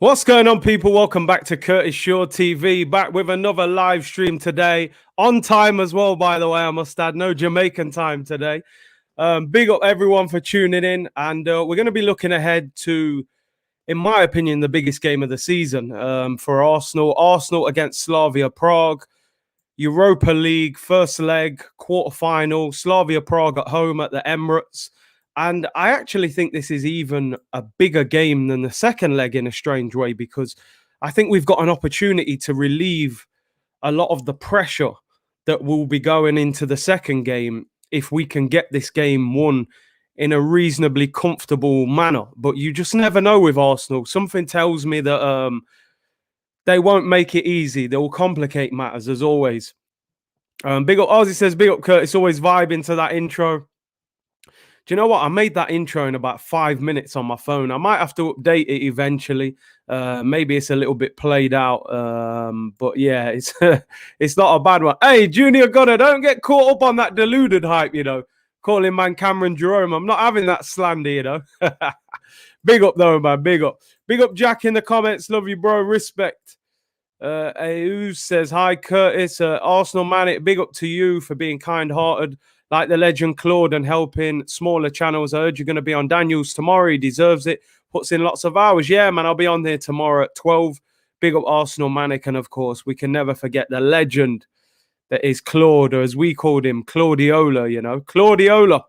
What's going on, people? Welcome back to Curtis Shaw TV. Back with another live stream today. On time as well, by the way, I must add. No Jamaican time today. Big up everyone for tuning in. And we're going to be looking ahead to, in my opinion, the biggest game of the season for Arsenal. Arsenal against Slavia Prague. Europa League, first leg, quarterfinal. Slavia Prague at home at the Emirates. And I actually think this is even a bigger game than the second leg in a strange way, because I think we've got an opportunity to relieve a lot of the pressure that will be going into the second game if we can get this game won in a reasonably comfortable manner. But you just never know with Arsenal. Something tells me that they won't make it easy. They will complicate matters, as always. Big up, Ozzy says, big up, Curtis, always vibing to that intro. Do you know what? I made that intro in about 5 minutes on my phone. I might have to update it eventually. Maybe it's a little bit played out. But yeah, it's it's not a bad one. Hey, Junior Gunner, don't get caught up on that deluded hype, you know. Calling man Cameron Jerome. I'm not having that slander, you know. Big up, though, man. Big up. Big up, Jack, in the comments. Love you, bro. Respect. Auz says, hi, Curtis. Arsenal man, big up to you for being kind-hearted. Like the legend Claude and helping smaller channels. I heard you're going to be on Daniels tomorrow. He deserves it. Puts in lots of hours. Yeah, man, I'll be on there tomorrow at 12. Big up Arsenal Manic. And, of course, we can never forget the legend that is Claude, or as we called him, Claudiola, you know. Claudiola.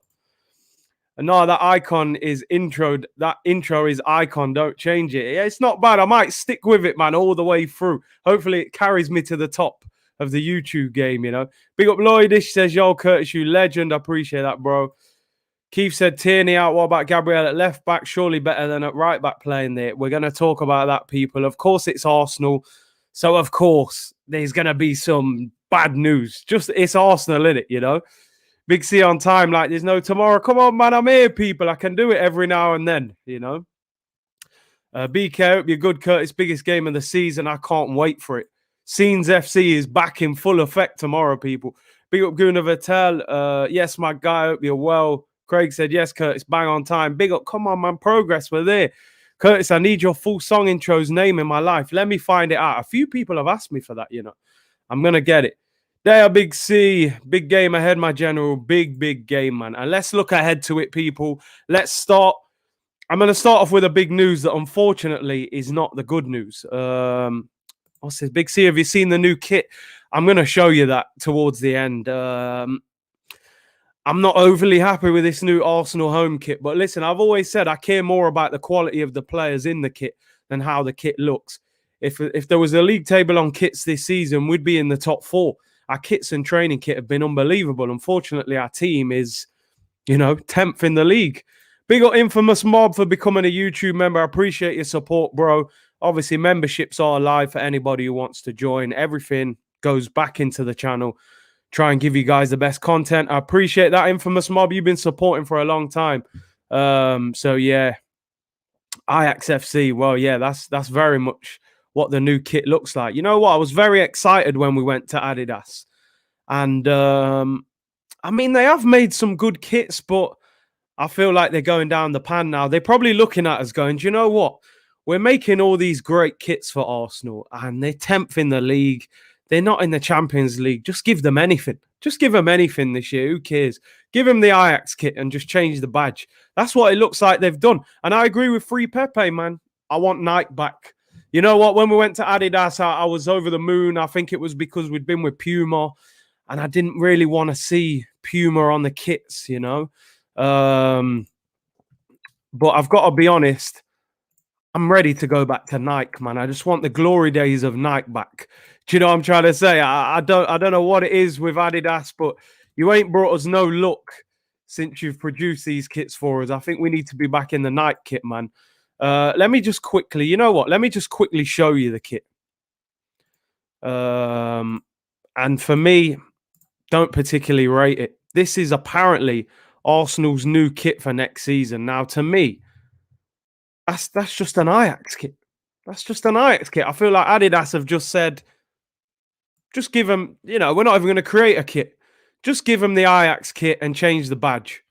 And no, that icon is introed. That intro is icon. Don't change it. Yeah, it's not bad. I might stick with it, man, all the way through. Hopefully it carries me to the top of the YouTube game, you know. Big up Lloydish, says, yo, Curtis, you legend. I appreciate that, bro. Keith said, Tierney out. What about Gabriel at left back? Surely better than at right back playing there. We're going to talk about that, people. Of course, it's Arsenal. So, of course, there's going to be some bad news. Just, it's Arsenal, innit, you know. Big C on time, like there's no tomorrow. Come on, man, I'm here, people. I can do it every now and then, you know. BK, hope you're good, Curtis. Biggest game of the season. I can't wait for it. Scenes FC is back in full effect tomorrow, people. Big up Guna Vettel. Yes, my guy, hope you're well. Craig said, yes, Curtis, bang on time. Big up, come on, man, progress, we're there. Curtis, I need your full song intro's name in my life. Let me find it out. A few people have asked me for that, you know. I'm going to get it. There, Big C. Big game ahead, my general. Big game, man. And let's look ahead to it, people. Let's start. I'm going to start off with a big news that, unfortunately, is not the good news. What's this? Big C, have you seen the new kit? I'm going to show you that towards the end. I'm not overly happy with this new Arsenal home kit. But listen, I've always said I care more about the quality of the players in the kit than how the kit looks. If there was a league table on kits this season, we'd be in the top 4. Our kits and training kit have been unbelievable. Unfortunately, our team is, you know, 10th in the league. Big up Infamous Mob for becoming a YouTube member. I appreciate your support, bro. Obviously, memberships are live for anybody who wants to join. Everything goes back into the channel. Try and give you guys the best content. I appreciate that, Infamous Mob. You've been supporting for a long time. So, yeah. Ajax FC. Well, yeah, that's very much what the new kit looks like. You know what? I was very excited when we went to Adidas. And, I mean, they have made some good kits, but I feel like they're going down the pan now. They're probably looking at us going, do you know what? We're making all these great kits for Arsenal, and they're 10th in the league. They're not in the Champions League. Just give them anything. Just give them anything this year. Who cares? Give them the Ajax kit and just change the badge. That's what it looks like they've done. And I agree with Free Pepe, man. I want Nike back. You know what? When we went to Adidas, I was over the moon. I think it was because we'd been with Puma, and I didn't really want to see Puma on the kits, you know. But I've got to be honest. I'm ready to go back to Nike, man. I just want the glory days of Nike back. Do you know what I'm trying to say? I don't know what it is with Adidas, but you ain't brought us no luck since you've produced these kits for us. I think we need to be back in the Nike kit, man. Let me just quickly, you know what? Let me just quickly show you the kit. And for me, don't particularly rate it. This is apparently Arsenal's new kit for next season. Now, to me, that's just an Ajax kit. That's just an Ajax kit. I feel like Adidas have just said, just give them, you know, we're not even going to create a kit. Just give them the Ajax kit and change the badge.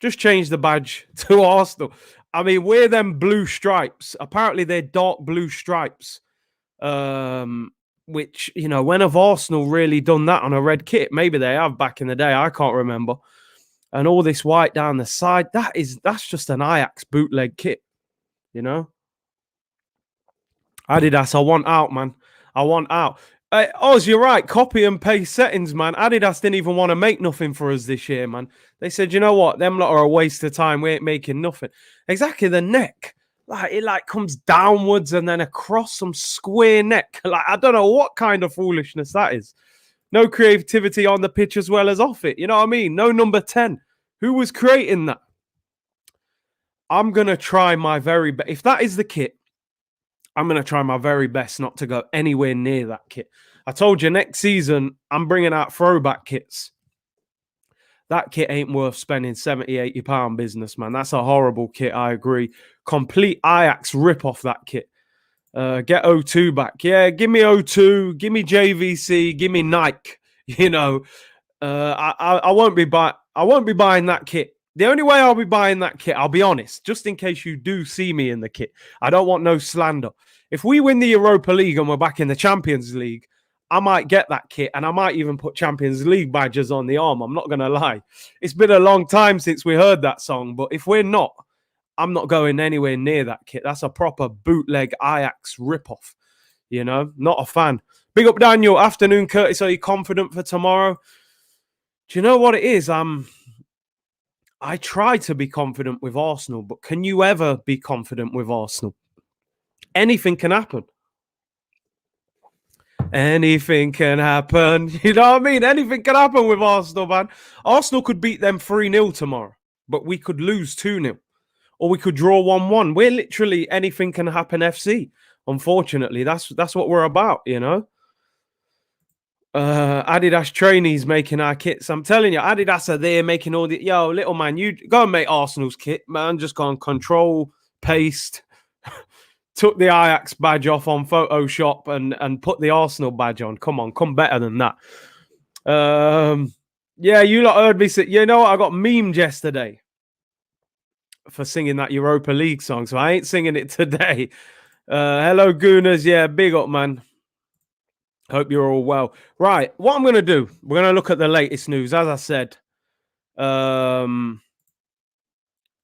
Just change the badge to Arsenal. I mean, we're them blue stripes. Apparently, they're dark blue stripes. Which, you know, when have Arsenal really done that on a red kit? Maybe they have back in the day. I can't remember. And all this white down the side, that's just an Ajax bootleg kit, you know? Adidas, I want out, man. I want out. Oz, you're right. Copy and paste settings, man. Adidas didn't even want to make nothing for us this year, man. They said, you know what? Them lot are a waste of time. We ain't making nothing. Exactly the neck. Like, it like comes downwards and then across some square neck. Like, I don't know what kind of foolishness that is. No creativity on the pitch as well as off it. You know what I mean? No number 10. Who was creating that? I'm going to try my very best. If that is the kit, I'm going to try my very best not to go anywhere near that kit. I told you next season, I'm bringing out throwback kits. That kit ain't worth spending 70, 80 pound business, man. That's a horrible kit, I agree. Complete Ajax rip off that kit. Get O2 back. Yeah, give me O2, give me JVC, give me Nike. You know, I won't be buying that kit. The only way I'll be buying that kit, I'll be honest, just in case you do see me in the kit, I don't want no slander. If we win the Europa League and we're back in the Champions League, I might get that kit and I might even put Champions League badges on the arm. I'm not going to lie. It's been a long time since we heard that song, but if we're not, I'm not going anywhere near that kit. That's a proper bootleg Ajax ripoff. You know, not a fan. Big up, Daniel. Afternoon, Curtis. Are you confident for tomorrow? Do you know what it is? I try to be confident with Arsenal, but can you ever be confident with Arsenal? Anything can happen. Anything can happen. You know what I mean? Anything can happen with Arsenal, man. Arsenal could beat them 3-0 tomorrow, but we could lose 2-0. Or we could draw 1-1. We're literally anything can happen FC. Unfortunately, that's what we're about, you know. Adidas trainees making our kits. I'm telling you, Adidas are there making all the... Yo, little man, you go and make Arsenal's kit, man. Just go and control, paste. Took the Ajax badge off on Photoshop and put the Arsenal badge on. Come on, come better than that. Yeah, you lot heard me say... You know what? I got memed yesterday for singing that Europa League song, so I ain't singing it today. Hello, Gooners. Yeah, big up, man. Hope you're all well. Right, what I'm going to do, we're going to look at the latest news. As I said, I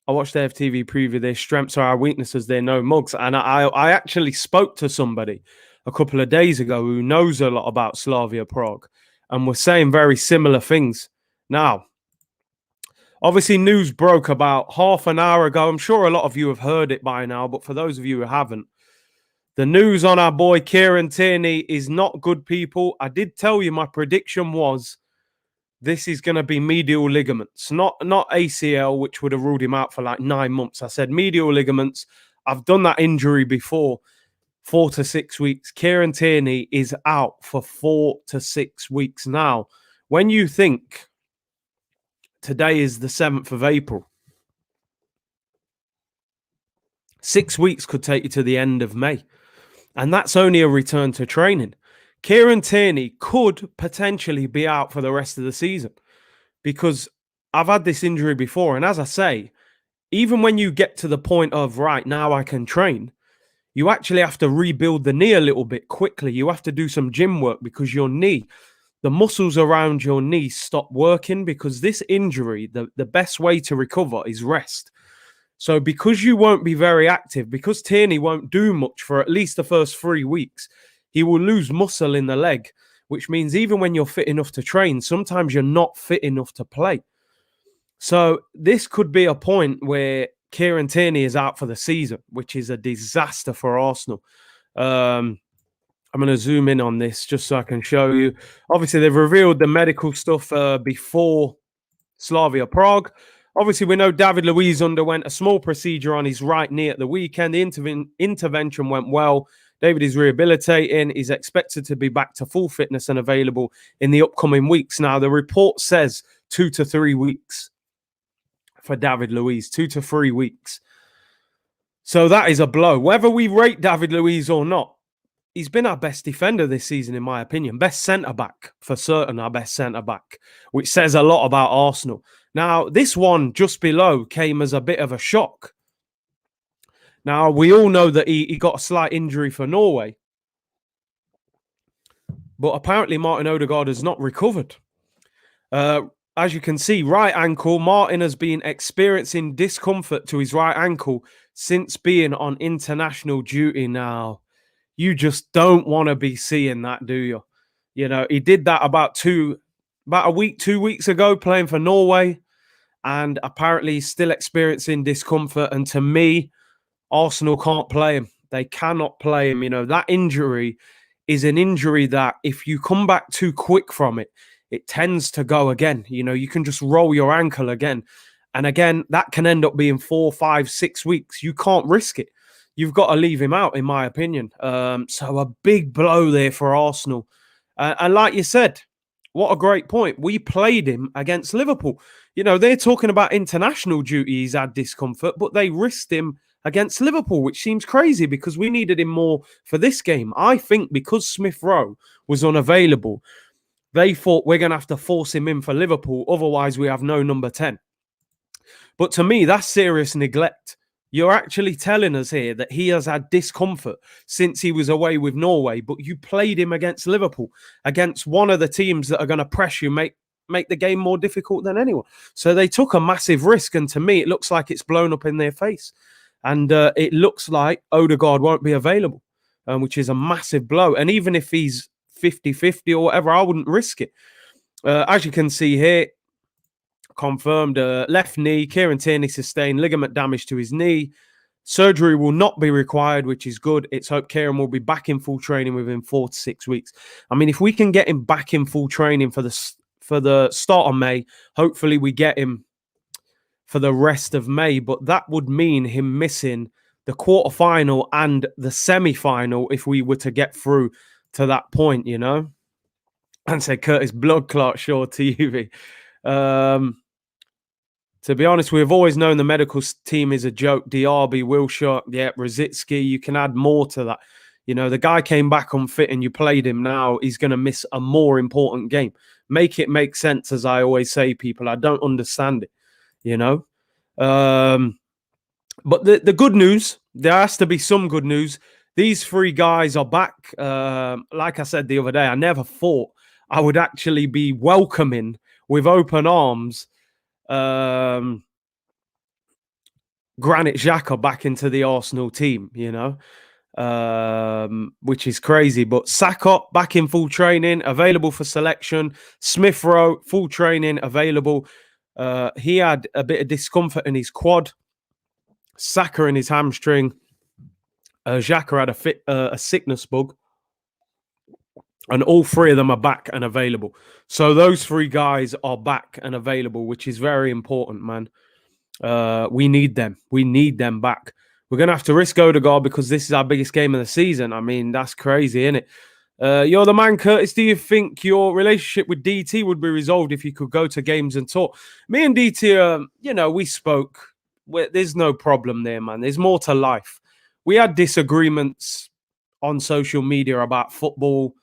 watched the FTV preview. Their strengths are our weaknesses. They're no mugs. And I actually spoke to somebody a couple of days ago who knows a lot about Slavia Prague and was saying very similar things. Now, obviously, news broke about half an hour ago. I'm sure a lot of you have heard it by now, but for those of you who haven't, the news on our boy Kieran Tierney is not good, people. I did tell you my prediction was this is going to be medial ligaments, not ACL, which would have ruled him out for like 9 months. I said medial ligaments. I've done that injury before, 4 to 6 weeks. Kieran Tierney is out for 4 to 6 weeks now. When you think today is the 7th of April, 6 weeks could take you to the end of May. And that's only a return to training. Kieran Tierney could potentially be out for the rest of the season because I've had this injury before. And as I say, even when you get to the point of, right, now I can train, you actually have to rebuild the knee a little bit quickly. You have to do some gym work because your knee, the muscles around your knee stop working because this injury, the best way to recover is rest. So because you won't be very active, because Tierney won't do much for at least the first 3 weeks, he will lose muscle in the leg, which means even when you're fit enough to train, sometimes you're not fit enough to play. So this could be a point where Kieran Tierney is out for the season, which is a disaster for Arsenal. I'm going to zoom in on this just so I can show you. Obviously, they've revealed the medical stuff before Slavia Prague. Obviously, we know David Luiz underwent a small procedure on his right knee at the weekend. The intervention went well. David is rehabilitating. He's expected to be back to full fitness and available in the upcoming weeks. Now, the report says 2 to 3 weeks for David Luiz, 2 to 3 weeks. So that is a blow. Whether we rate David Luiz or not, he's been our best defender this season, in my opinion. Best centre-back, for certain, our best centre-back, which says a lot about Arsenal. Now, this one just below came as a bit of a shock. Now, we all know that he got a slight injury for Norway, but apparently Martin Odegaard has not recovered. As you can see, right ankle, Martin has been experiencing discomfort to his right ankle since being on international duty. Now, you just don't want to be seeing that, do you? You know, he did that about a week, 2 weeks ago, playing for Norway, and apparently he's still experiencing discomfort. And to me, Arsenal can't play him. They cannot play him. You know, that injury is an injury that if you come back too quick from it, it tends to go again. You know, you can just roll your ankle again. And again, that can end up being 4, 5, 6 weeks. You can't risk it. You've got to leave him out, in my opinion. So a big blow there for Arsenal. And like you said, what a great point. We played him against Liverpool. You know, they're talking about international duty. He's had discomfort, but they risked him against Liverpool, which seems crazy because we needed him more for this game. I think because Smith Rowe was unavailable, they thought we're going to have to force him in for Liverpool. Otherwise, we have no number 10. But to me, that's serious neglect. You're actually telling us here that he has had discomfort since he was away with Norway, but you played him against Liverpool, against one of the teams that are going to press you, make the game more difficult than anyone. So they took a massive risk, and to me, it looks like it's blown up in their face. And it looks like Odegaard won't be available, which is a massive blow. And even if he's 50-50 or whatever, I wouldn't risk it. As you can see here, confirmed left knee, Kieran Tierney sustained ligament damage to his knee. Surgery will not be required, which is good. It's hoped Kieran will be back in full training within 4 to 6 weeks. I mean, if we can get him back in full training for the start of May, hopefully we get him for the rest of May, but that would mean him missing the quarterfinal and the semi-final if we were to get through to that point, you know. And say Curtis blood clot Shaw TV. To be honest, we've always known the medical team is a joke. Diaby, Wilshere, yeah, Rosicki. You can add more to that. You know, the guy came back unfit and you played him now. He's going to miss a more important game. Make it make sense, as I always say, people. I don't understand it, you know. But the good news, there has to be some good news. These 3 guys are back. Like I said the other day, I never thought I would actually be welcoming with open arms Granit Xhaka back into the Arsenal team, you know, which is crazy. But Saka back in full training, available for selection. Smith Rowe, full training, available. He had a bit of discomfort in his quad. Saka in his hamstring. Xhaka had a sickness bug. And all 3 of them are back and available. So those 3 guys are back and available, which is very important, man. We need them. We need them back. We're going to have to risk Odegaard because this is our biggest game of the season. I mean, that's crazy, isn't it? You're the man, Curtis. Do you think your relationship with DT would be resolved if you could go to games and talk? Me and DT, you know, we spoke. There's no problem there, man. There's more to life. We had disagreements on social media about football.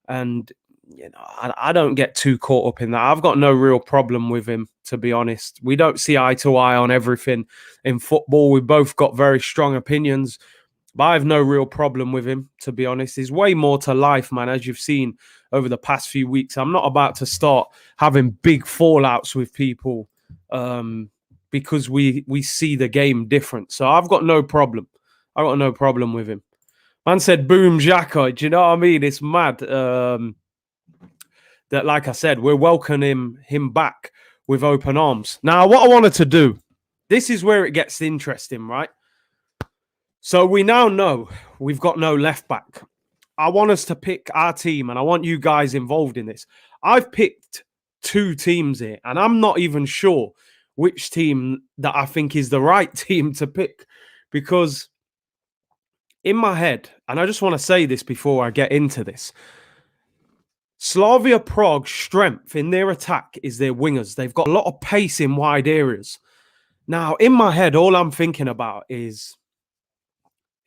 And, you know, I don't get too caught up in that. I've got no real problem with him, to be honest. We don't see eye to eye on everything in football. We both got very strong opinions, but I have no real problem with him, to be honest. There's way more to life, man, as you've seen over the past few weeks. I'm not about to start having big fallouts with people because we see the game different. So I've got no problem. I've got no problem with him. Man said, boom, Xhaka. Do you know what I mean? It's mad that, like I said, we're welcoming him back with open arms. Now, what I wanted to do, this is where it gets interesting, right? So we now know we've got no left back. I want us to pick our team, and I want you guys involved in this. I've picked 2 teams here, and I'm not even sure which team that I think is the right team to pick because in my head, and I just want to say this before I get into this, Slavia Prague's strength in their attack is their wingers. They've got a lot of pace in wide areas. Now, in my head, all I'm thinking about is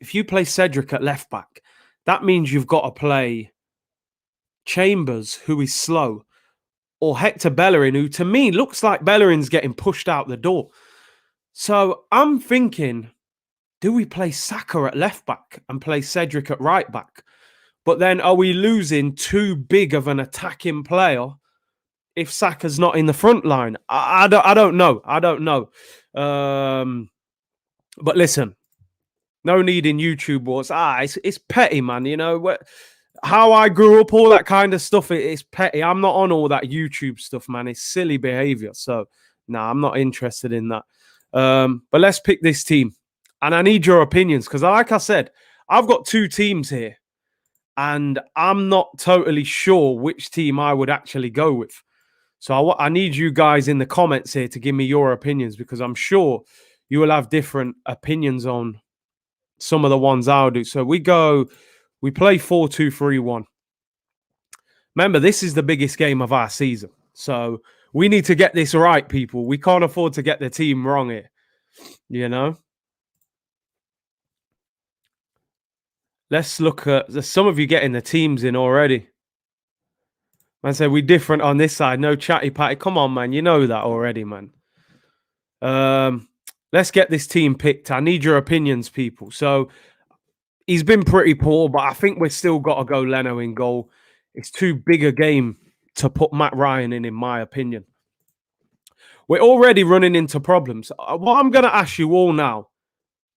if you play Cedric at left back, that means you've got to play Chambers, who is slow, or Hector Bellerin, who to me looks like Bellerin's getting pushed out the door. So I'm thinking do we play Saka at left back and play Cedric at right back? But then are we losing too big of an attacking player if Saka's not in the front line? I don't know. I don't know. But listen, no need in YouTube wars. It's petty, man. You know how I grew up, all that kind of stuff. It's petty. I'm not on all that YouTube stuff, man. It's silly behavior. So, I'm not interested in that. But let's pick this team. And I need your opinions because, like I said, I've got two teams here. And I'm not totally sure which team I would actually go with. So I need you guys in the comments here to give me your opinions because I'm sure you will have different opinions on some of the ones I'll do. So we play 4-2-3-1. Remember, this is the biggest game of our season. So we need to get this right, people. We can't afford to get the team wrong here, you know? Let's look at some of you getting the teams in already. Man said we're different on this side. No chatty patty. Come on, man. You know that already, man. Let's get this team picked. I need your opinions, people. So he's been pretty poor, but I think we've still got to go Leno in goal. It's too big a game to put Matt Ryan in my opinion. We're already running into problems. What I'm going to ask you all now,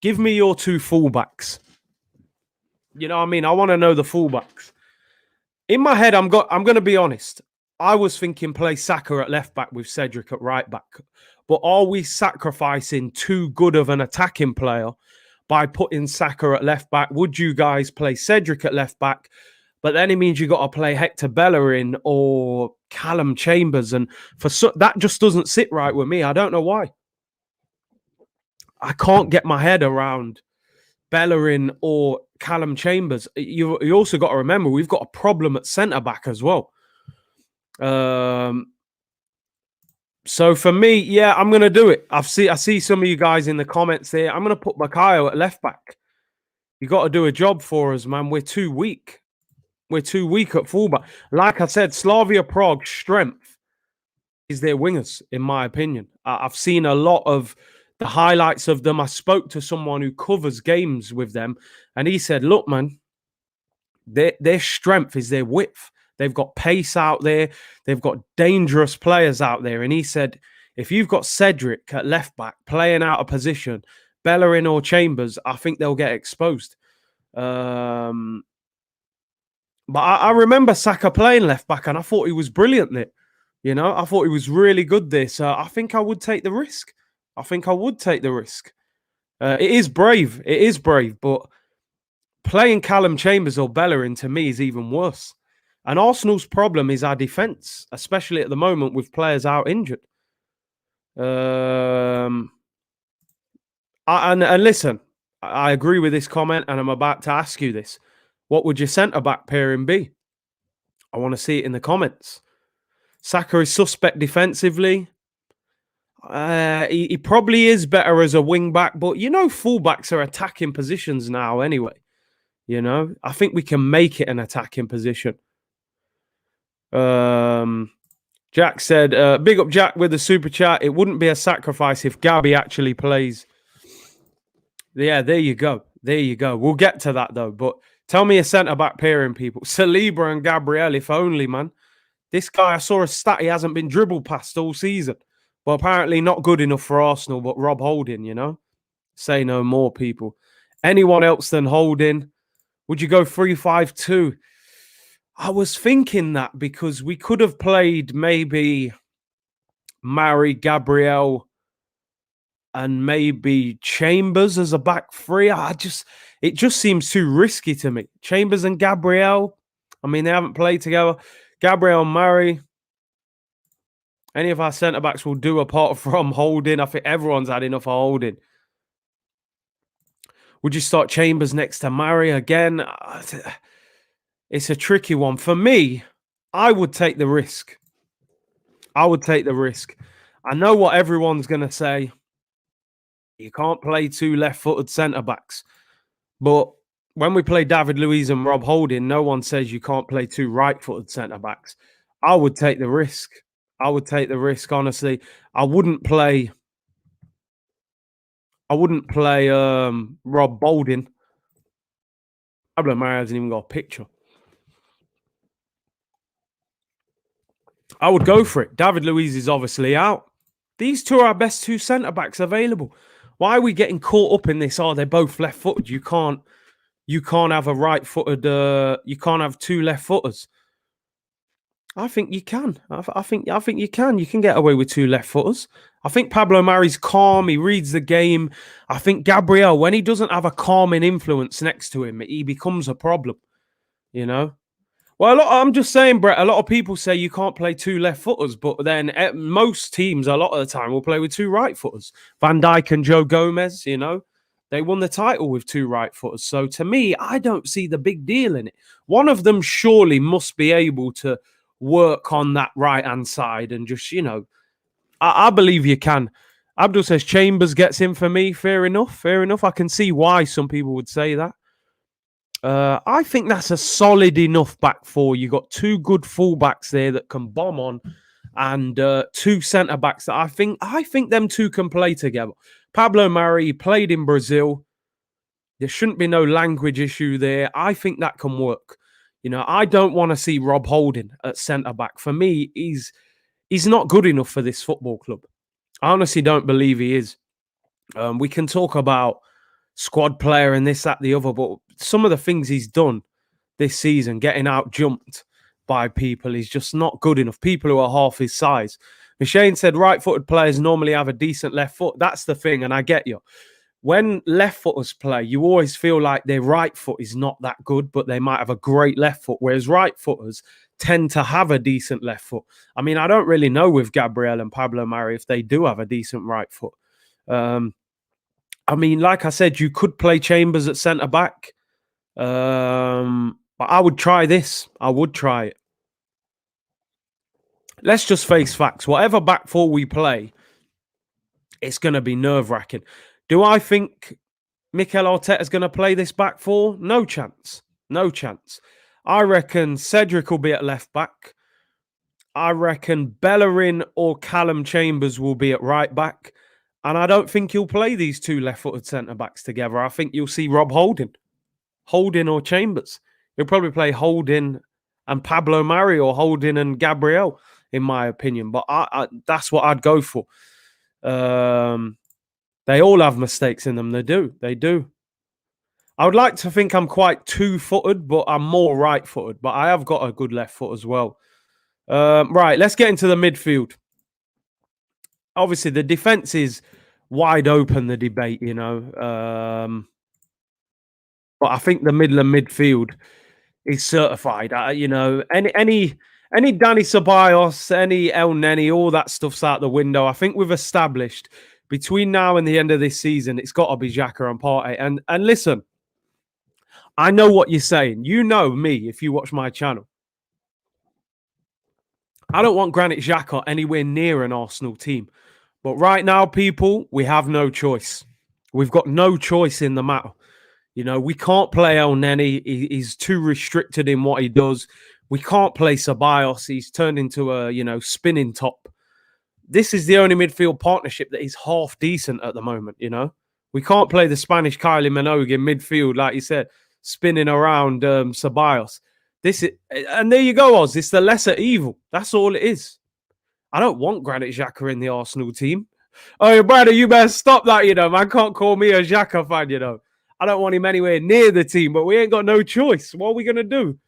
give me your two fullbacks. You know what I mean? I want to know the fullbacks. In my head, I'm going to be honest. I was thinking play Saka at left back with Cedric at right back. But are we sacrificing too good of an attacking player by putting Saka at left back? Would you guys play Cedric at left back? But then it means you got to play Hector Bellerin or Callum Chambers. And that just doesn't sit right with me. I don't know why. I can't get my head around Bellerin or Callum Chambers. You also got to remember we've got a problem at centre back as well. So for me, yeah, I'm gonna do it. I see some of you guys in the comments there. I'm gonna put Bakayo at left back. You got to do a job for us, man. We're too weak. We're too weak at fullback. Like I said, Slavia Prague's strength is their wingers, in my opinion. I've seen a lot of the highlights of them. I spoke to someone who covers games with them, and he said, look, man, their strength is their width. They've got pace out there. They've got dangerous players out there. And he said, if you've got Cedric at left back playing out of position, Bellerin or Chambers, I think they'll get exposed. But I remember Saka playing left back, and I thought he was brilliant there. You know, I thought he was really good there. So I think I would take the risk. It is brave. It is brave. But playing Callum Chambers or Bellerin to me is even worse. And Arsenal's problem is our defence, especially at the moment with players out injured. And listen, I agree with this comment, and I'm about to ask you this. What would your centre-back pairing be? I want to see it in the comments. Saka is suspect defensively. He probably is better as a wing-back, but you know full-backs are attacking positions now anyway. You know, I think we can make it an attacking position. Jack said, big up Jack with the super chat. It wouldn't be a sacrifice if Gabby actually plays. Yeah, there you go. There you go. We'll get to that though. But tell me a centre-back pairing, people. Saliba and Gabriel, if only, man. This guy, I saw a stat, he hasn't been dribbled past all season. Well, apparently not good enough for Arsenal, but Rob Holding, you know? Say no more, people. Anyone else than Holding? Would you go 3-5-2? I was thinking that because we could have played maybe Mari, Gabriel, and maybe Chambers as a back three. It just seems too risky to me. Chambers and Gabriel, I mean, they haven't played together. Gabriel and Mari. Any of our centre-backs will do apart from Holding. I think everyone's had enough of Holding. Would you start Chambers next to Mari again? It's a tricky one. For me, I would take the risk. I know what everyone's going to say. You can't play two left-footed centre-backs. But when we play David Luiz and Rob Holding, no one says you can't play two right-footed centre-backs. I would take the risk. Honestly. I wouldn't play I wouldn't play Rob Holding. Aubameyang hasn't even got a picture. I would go for it. David Luiz is obviously out. These two are our best two centre-backs available. Why are we getting caught up in this? Oh, they're both left-footed. You can't have a right-footed. You can't have two left-footers. I think you can. I think you can. You can get away with two left-footers. I think Pablo Mari's calm. He reads the game. I think Gabriel, when he doesn't have a calming influence next to him, he becomes a problem. You know. Well, I'm just saying, Brett, a lot of people say you can't play two left footers, but then most teams, a lot of the time, will play with two right footers. Van Dijk and Joe Gomez, they won the title with two right footers. So to me, I don't see the big deal in it. One of them surely must be able to work on that right hand side and just, I believe you can. Abdul says Chambers gets in for me. Fair enough. Fair enough. I can see why some people would say that. I think that's a solid enough back four. You got two good fullbacks there that can bomb on, and two centre backs that I think them two can play together. Pablo Mari played in Brazil. There shouldn't be no language issue there. I think that can work. I don't want to see Rob Holding at centre back. For me, he's not good enough for this football club. I honestly don't believe he is. We can talk about squad player and this, that, the other, but some of the things he's done this season, getting out jumped by people, is just not good enough. People who are half his size. Machine said right-footed players normally have a decent left foot. That's the thing, and I get you. When left-footers play, you always feel like their right foot is not that good, but they might have a great left foot, whereas right-footers tend to have a decent left foot. I mean, I don't really know with Gabriel and Pablo Mari if they do have a decent right foot. I mean, like I said, you could play Chambers at centre back. But I would try this. I would try it. Let's just face facts. Whatever back four we play, it's going to be nerve-wracking. Do I think Mikel Arteta is going to play this back four? No chance. No chance. I reckon Cedric will be at left back. I reckon Bellerin or Callum Chambers will be at right back. And I don't think he'll play these two left-footed centre-backs together. I think you'll see Rob Holding or Chambers. He'll probably play Holding and Pablo Mari or Holding and Gabriel, in my opinion. But that's what I'd go for. They all have mistakes in them. They do. I would like to think I'm quite two-footed, but I'm more right-footed. But I have got a good left foot as well. Right, let's get into the midfield. Obviously, the defense is wide open, the debate, but I think the middle and midfield is certified. Any Dani Ceballos, any El Neni, all that stuff's out the window. I think we've established between now and the end of this season, it's got to be Xhaka and Partey. And listen, I know what you're saying. You know me if you watch my channel. I don't want Granit Xhaka anywhere near an Arsenal team. But right now, people, we have no choice. We've got no choice in the matter. We can't play El Neni. He's too restricted in what he does. We can't play Ceballos. He's turned into a, spinning top. This is the only midfield partnership that is half decent at the moment, We can't play the Spanish Kylie Minogue in midfield, like you said, spinning around Ceballos. And there you go, Oz. It's the lesser evil. That's all it is. I don't want Granit Xhaka in the Arsenal team. Oh, brother, you better stop that, Man can't call me a Xhaka fan, I don't want him anywhere near the team, but we ain't got no choice. What are we going to do?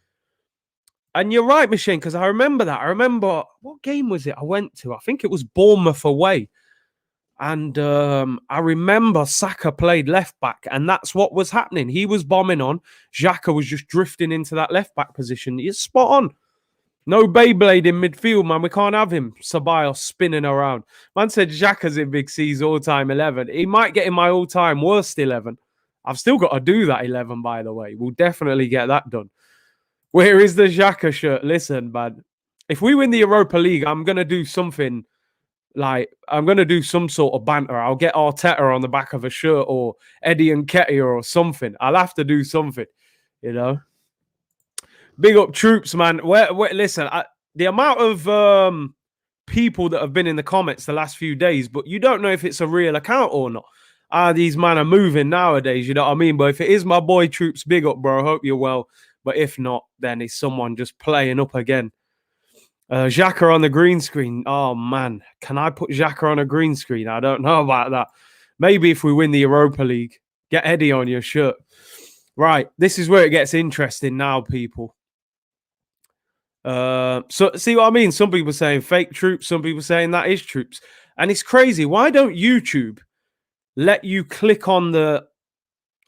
And you're right, Machine, because I remember that. I remember, what game was it I went to? I think it was Bournemouth away. And I remember Saka played left back, and that's what was happening. He was bombing on. Xhaka was just drifting into that left back position. He's spot on. No Beyblade in midfield, man. We can't have him. Ceballos spinning around. Man said Xhaka's in Big C's all-time 11. He might get in my all-time worst 11. I've still got to do that 11, by the way. We'll definitely get that done. Where is the Xhaka shirt? Listen, man. If we win the Europa League, I'm going to do something I'm going to do some sort of banter. I'll get Arteta on the back of a shirt or Eddie and Nketiah or something. I'll have to do something, Big up troops, man. Listen, the amount of people that have been in the comments the last few days, but you don't know if it's a real account or not. these men are moving nowadays, you know what I mean? But if it is my boy Troops, big up, bro. Hope you're well. But if not, then it's someone just playing up again. Xhaka on the green screen. Oh, man. Can I put Xhaka on a green screen? I don't know about that. Maybe if we win the Europa League. Get Eddie on your shirt. Right. This is where it gets interesting now, people. So see what I mean? Some people saying fake Troops. Some people saying that is Troops. And it's crazy. Why don't YouTube let you click on the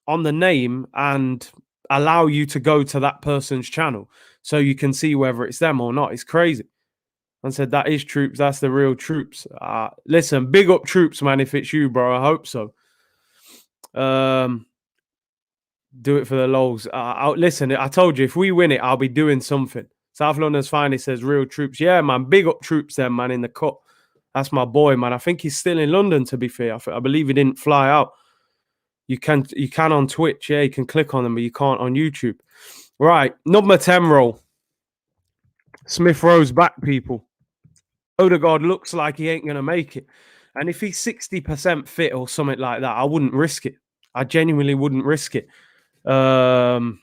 name and allow you to go to that person's channel so you can see whether it's them or not? It's crazy. And said that is Troops. That's the real Troops. Listen, big up Troops, man. If it's you, bro, I hope so. Do it for the lols. Listen, I told you, if we win it, I'll be doing something. South London's finally says real Troops. Yeah, man. Big up Troops then, man, in the cut. That's my boy, man. I think he's still in London, to be fair. I believe he didn't fly out. You can on Twitch. Yeah, you can click on them, but you can't on YouTube. Right. Number 10 roll. Smith Rowe's back, people. Odegaard looks like he ain't going to make it. And if he's 60% fit or something like that, I wouldn't risk it. I genuinely wouldn't risk it. You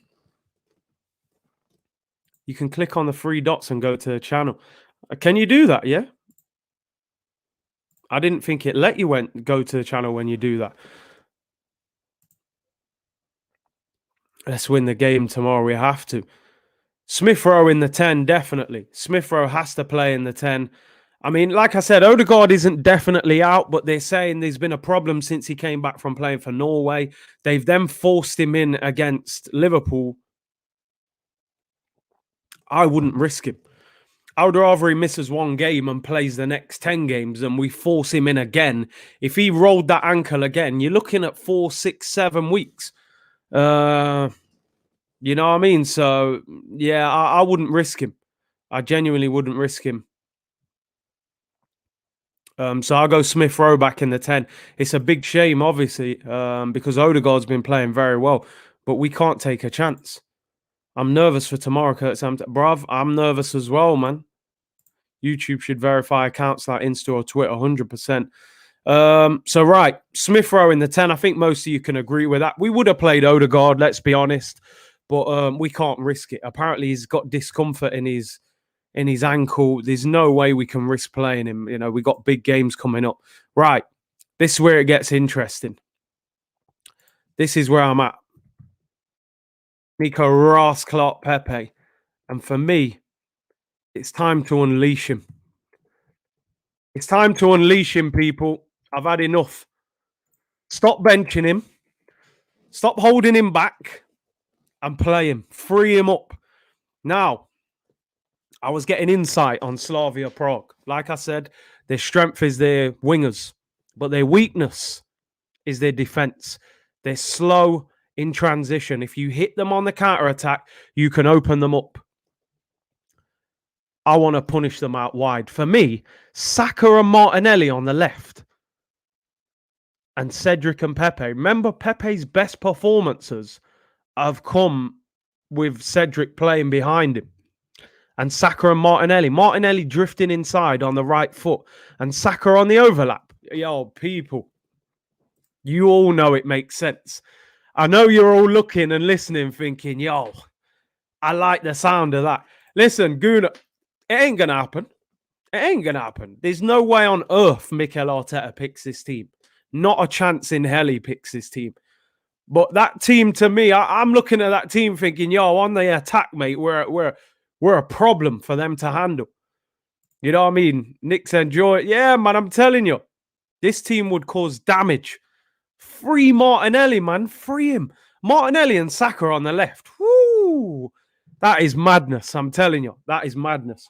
can click on the 3 dots and go to the channel. Can you do that? Yeah. I didn't think it let you go to the channel when you do that. Let's win the game tomorrow. We have to. Smith Rowe in the 10, definitely. Smith Rowe has to play in the 10. I mean, like I said, Odegaard isn't definitely out, but they're saying there's been a problem since he came back from playing for Norway. They've then forced him in against Liverpool. I wouldn't risk him. I would rather he misses 1 game and plays the next 10 games and we force him in again. If he rolled that ankle again, you're looking at 4, 6, 7 weeks. You know what I mean? So, yeah, I wouldn't risk him. I genuinely wouldn't risk him. So I'll go Smith Rowe back in the 10. It's a big shame, obviously, because Odegaard's been playing very well, but we can't take a chance. I'm nervous for tomorrow, Kurt. Bruv, I'm nervous as well, man. YouTube should verify accounts like Insta or Twitter, 100%. So, right, Smith Rowe in the 10. I think most of you can agree with that. We would have played Odegaard, let's be honest, but we can't risk it. Apparently, he's got discomfort in his ankle. There's no way we can risk playing him. You know, we got big games coming up. Right, this is where it gets interesting. This is where I'm at. Nico Ras Clark Pepe. And for me, it's time to unleash him. It's time to unleash him, people. I've had enough. Stop benching him. Stop holding him back and play him. Free him up. Now, I was getting insight on Slavia Prague. Like I said, their strength is their wingers, but their weakness is their defense. They're slow in transition. If you hit them on the counter-attack, you can open them up. I want to punish them out wide. For me, Saka and Martinelli on the left and Cedric and Pepe. Remember, Pepe's best performances have come with Cedric playing behind him. And Saka and Martinelli. Martinelli drifting inside on the right foot. And Saka on the overlap. Yo, people, you all know it makes sense. I know you're all looking and listening thinking, yo, I like the sound of that. Listen, Guna, it ain't going to happen. It ain't going to happen. There's no way on earth Mikel Arteta picks this team. Not a chance in hell he picks this team. But that team, to me, I'm looking at that team thinking, yo, on the attack, mate, we're a problem for them to handle. You know what I mean? Nick's enjoy it. Yeah, man, I'm telling you. This team would cause damage. Free Martinelli, man. Free him. Martinelli and Saka on the left. Woo! That is madness. I'm telling you. That is madness.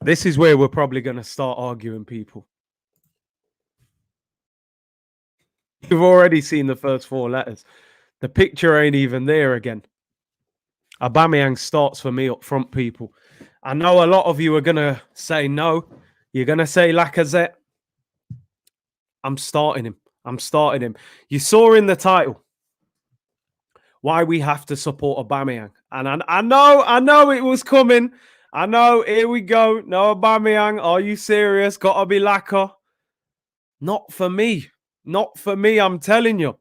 This is where we're probably going to start arguing, people. You've already seen the first 4 letters. The picture ain't even there again. Aubameyang starts for me up front, people. I know a lot of you are going to say no. You're going to say Lacazette. I'm starting him. I'm starting him. You saw in the title why we have to support Aubameyang. And I know it was coming. I know, here we go. No Aubameyang. Are you serious? Gotta be Lacazette. Not for me. Not for me, I'm telling you.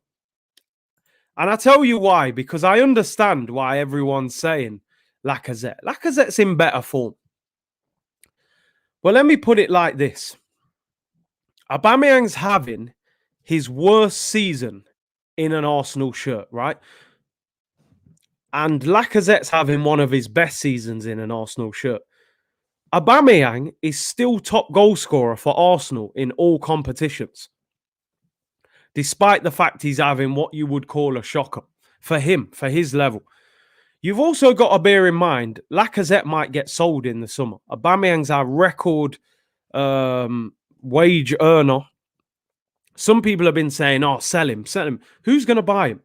And I tell you why, because I understand why everyone's saying Lacazette. Lacazette's in better form. Well, let me put it like this. Aubameyang's having his worst season in an Arsenal shirt, right? And Lacazette's having one of his best seasons in an Arsenal shirt. Aubameyang is still top goal scorer for Arsenal in all competitions, despite the fact he's having what you would call a shocker for him, for his level. You've also got to bear in mind, Lacazette might get sold in the summer. Aubameyang's our record wage earner. Some people have been saying, oh, sell him. Who's going to buy him?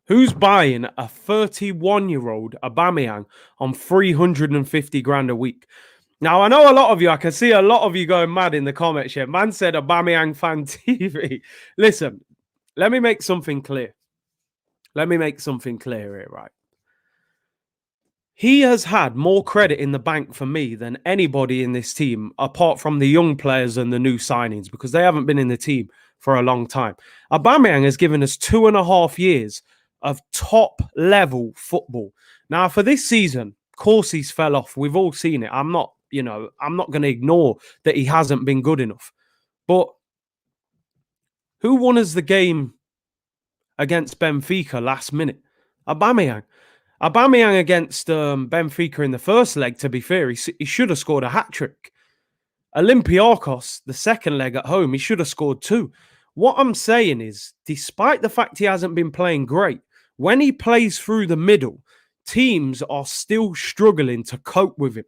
Who's buying a 31-year-old Aubameyang on 350 grand a week? Now, I know a lot of you, I can see a lot of you going mad in the comments here. Man said Aubameyang fan TV. Listen, let me make something clear. Let me make something clear here, right? He has had more credit in the bank for me than anybody in this team, apart from the young players and the new signings, because they haven't been in the team for a long time. Aubameyang has given us 2.5 years of top-level football. Now, for this season, of course he's fell off. We've all seen it. I'm not going to ignore that he hasn't been good enough. But who won us the game against Benfica last minute? Aubameyang. Aubameyang against Benfica in the first leg, to be fair, he should have scored a hat-trick. Olympiacos, the second leg at home, he should have scored 2. What I'm saying is, despite the fact he hasn't been playing great, when he plays through the middle, teams are still struggling to cope with him.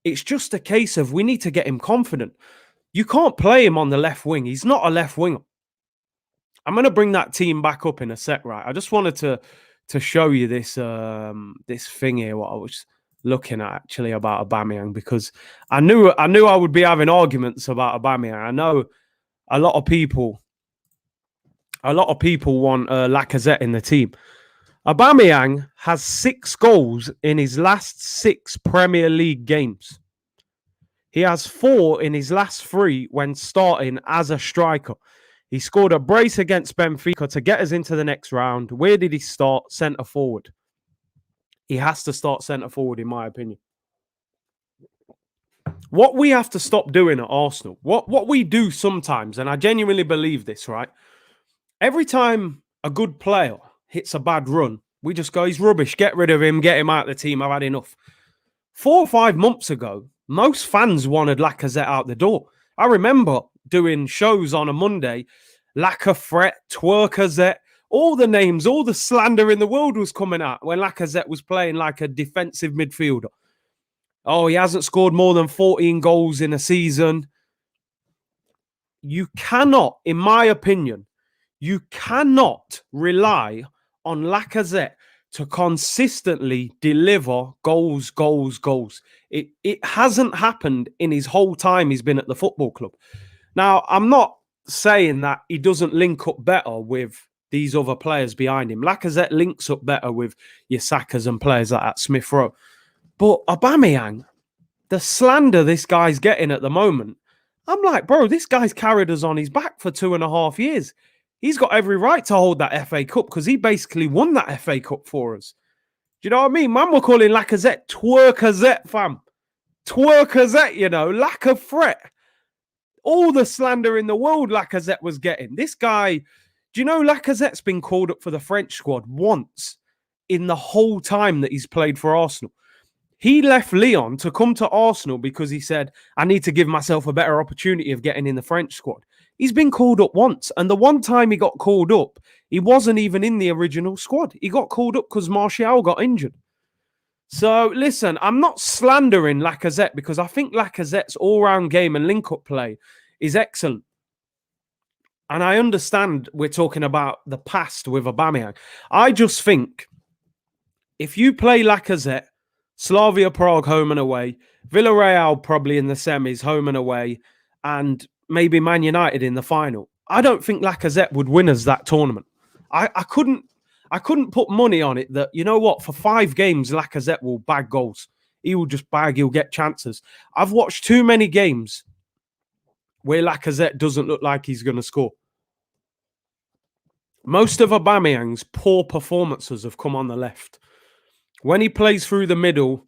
It's just a case of we need to get him confident. You can't play him on the left wing. He's not a left winger. I'm going to bring that team back up in a sec, right? I just wanted to show you this this thing here, what I was looking at actually about Aubameyang, because I knew I would be having arguments about Aubameyang. I know a lot of people want Lacazette in the team. Aubameyang has 6 goals in his last 6 Premier League games. He has 4 in his last 3 when starting as a striker. He scored a brace against Benfica to get us into the next round. Where did he start? Centre forward. He has to start centre forward, in my opinion. What we have to stop doing at Arsenal, what we do sometimes, and I genuinely believe this, right? Every time a good player hits a bad run, we just go, he's rubbish, get rid of him, get him out of the team, I've had enough. 4 or 5 months ago, most fans wanted Lacazette out the door. I remember doing shows on a Monday, Lacazette, Twerkazette, all the names, all the slander in the world was coming out when Lacazette was playing like a defensive midfielder. Oh, he hasn't scored more than 14 goals in a season. You cannot, in my opinion, you cannot rely on Lacazette to consistently deliver goals. It hasn't happened in his whole time he's been at the football club. Now, I'm not saying that he doesn't link up better with these other players behind him. Lacazette links up better with your Sakas and players like that, Smith Rowe. But Aubameyang, the slander this guy's getting at the moment, I'm like, bro, this guy's carried us on his back for 2.5 years. He's got every right to hold that FA Cup because he basically won that FA Cup for us. Do you know what I mean? Man, we're calling Lacazette Twerkazette, fam. Twerkazette, you know, lack of threat. All the slander in the world Lacazette was getting. This guy, do you know Lacazette's been called up for the French squad once in the whole time that he's played for Arsenal? He left Lyon to come to Arsenal because he said, I need to give myself a better opportunity of getting in the French squad. He's been called up once. And the one time he got called up, he wasn't even in the original squad. He got called up because Martial got injured. So, listen, I'm not slandering Lacazette because I think Lacazette's all-round game and link-up play is excellent. And I understand we're talking about the past with Aubameyang. I just think if you play Lacazette, Slavia Prague home and away, Villarreal probably in the semis home and away, and maybe Man United in the final, I don't think Lacazette would win us that tournament. I couldn't put money on it that, you know what, for 5 games, Lacazette will bag goals. He will just bag, he'll get chances. I've watched too many games where Lacazette doesn't look like he's going to score. Most of Aubameyang's poor performances have come on the left. When he plays through the middle,